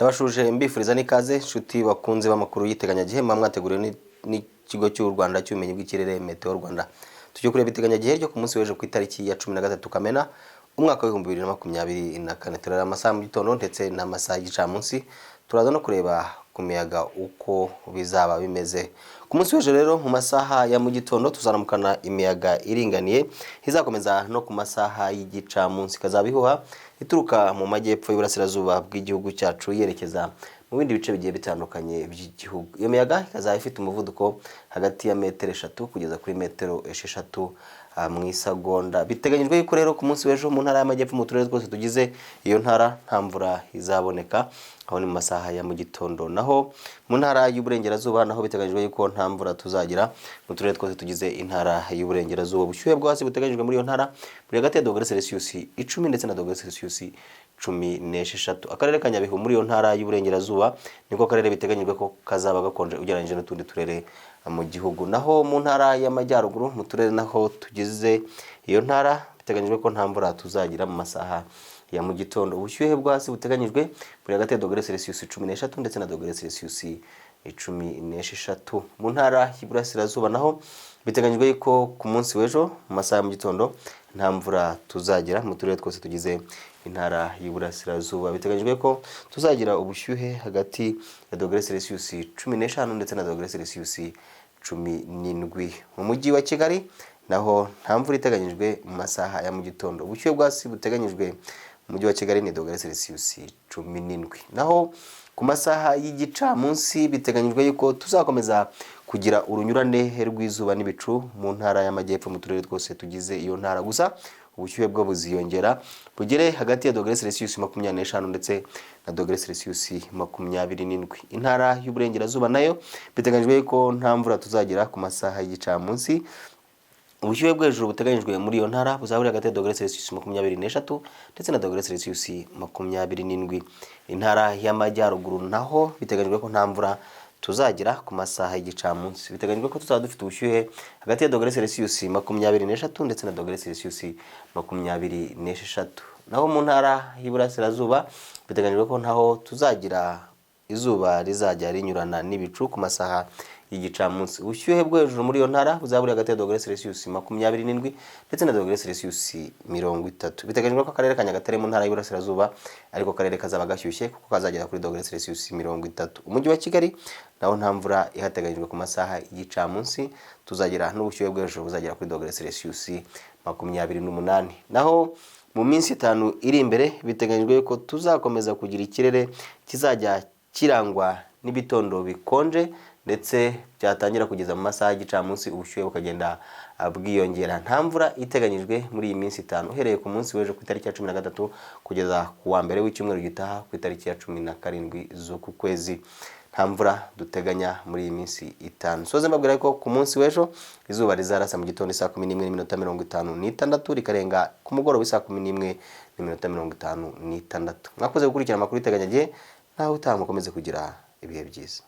Ndabashuje mbifuriza n'ikaze nshuti bakunze b'amakuru y'iteganyagihe mwateguriwe n'ikigo cy'u Rwanda cy'ubumenyi bw'ikirere Meteo Rwanda. Tujye kureba iteganyagihe ryo ku munsi w'ejo ku itariki ya 13 Kamena umwaka wa 2024 turara amasaha mu gitondo ndetse n'amasaha y'igicamunsi. Turaza no kureba ku miyaga uko bizaba bimeze ku munsi w'ejo. Rero mu masaha ya mu gitondo tuzaramukana imiyaga iringaniye izakomeza no ku masaha y'igicamunsi kazabihuha ituruka mu majyepfo y'uburasirazuba bw'igihugu cyacu yerekeza mu bindi bice bigiye bitandukanye by'igihugu. Iyo miyaga ikazaba ifite umuvuduko hagati ya metero 3 kugeza kuri metero 6 mu isagonda. Biteganyijwe yuko rero ku munsi w'ejo mu ntara y'amajyepfo mu turere twose tugize iyo ntara nta mvura izaboneka aho ni mu masaha ya mu gitondo. Naho mu ntara y'uburengerazuba naho biteganyijwe yuko nta mvura tuzagira mu turere twose tugize intara y'uburengerazuba. Ubushyuhe bwo hasi buteganyijwe muri iyo ntara buri hagati ya -10 ndetse na -16. Akarere ka Nyabihu muri iyo ntara y'uburengerazuba niko karere biteganyijwe ko kazaba gakonje ugereranyije n'utundi turere mu gihugu. Naho mu ntara y'amajyaruguru mu turere naho tugize iyo ntara biteganyijwe ko nta mvura tuzagira mu masaha ya mu gitondo. Ubushyuhe bwo hasi buteganyijwe buri hagati ya -13 ndetse na -16. Mu ntara y'Iburasirazuba naho biteganyijwe ko ku munsi w'ejo mu masaha ya mu gitondo nta mvura tuzagira mu turere twose tugize intara y'Iburasirazuba. Biteganyijwe ko tuzagira ubushyuhe hagati ya -15 ndetse na -17. Mu mujyi wa Kigali naho nta mvura iteganyijwe mu masaha ya mu gitondo. Ubushyuhe bwasi buteganyijwe mu mujyi wa Kigali ni -17. Naho ku masaha y'igicamunsi biteganyijwe yuko tuzakomeza kugira urunyurane rw'izuba n'ibicu mu ntara y'amajyepfo mu turere twose tugize iyo ntara. Gusa ubushyuhe bwo buziyongera bugere hagati ya -25 ndetse na -27. Intara y'uburengerazuba nayo biteganyijwe ko nta mvura tuzagira ku masaha y'igicamunsi. Ubushyuhe bwo hejuru buteganyijwe muri iyo ntara buzaburi hagati ya -23 ndetse na -27. Intara y'amajyaruguru naho biteganyijwe ko nta mvura tuzagira ku masaha y'igicamunsi. Biteganyijwe ko tuzaba dufite ubushyuhe hagati ya -23 ndetse na -26. Naho mu ntara y'Iburasirazuba biteganyijwe ko ntaho tuzagira izuba rizajya rinyurana n'ibicu ku masaha y'igicamunsi. Ubushyuhe bwo hejuru muri iyo ntara buzaburi hagati ya -27 ndetse na -30. Biteganyijwe ko akarere ka Nyagatare mu ntara y'Iburasirazuba ariko karere kazaba gashyushye kuko kazagera kuri -30. Umujyi wa Kigali naho nta mvura ihateganyijwe ku masaha y'igicamunsi tuzagira n'ubushyuhe bwo hejuru buzagera kuri -28. Naho mu minsi 5 iri imbere biteganyijwe ko tuzakomeza kugira ikirere kizajya kirangwa n'ibitondo bikonje ndetse byatangira kugeza mu masaha y'igicamunsi ubushyuhe bukagenda bwiyongera. Nta mvura iteganyijwe muri iyi minsi 5 uhereye ku munsi w'ejo ku itariki ya 13 kugeza ku wa mbere w'icyumweru gitaha ku itariki ya 17 z'uku kwezi. Nta mvura duteganya muri iyi minsi 5. Soze mbabwira ko ku munsi w'ejo izuba rizarasa mu gitondo saa 11:56 rikarenga ku mugoroba saa 11:56. Mwakoze gukurikira amakuru y'iteganyagihe naho utamukomeze kugira ibihe byiza.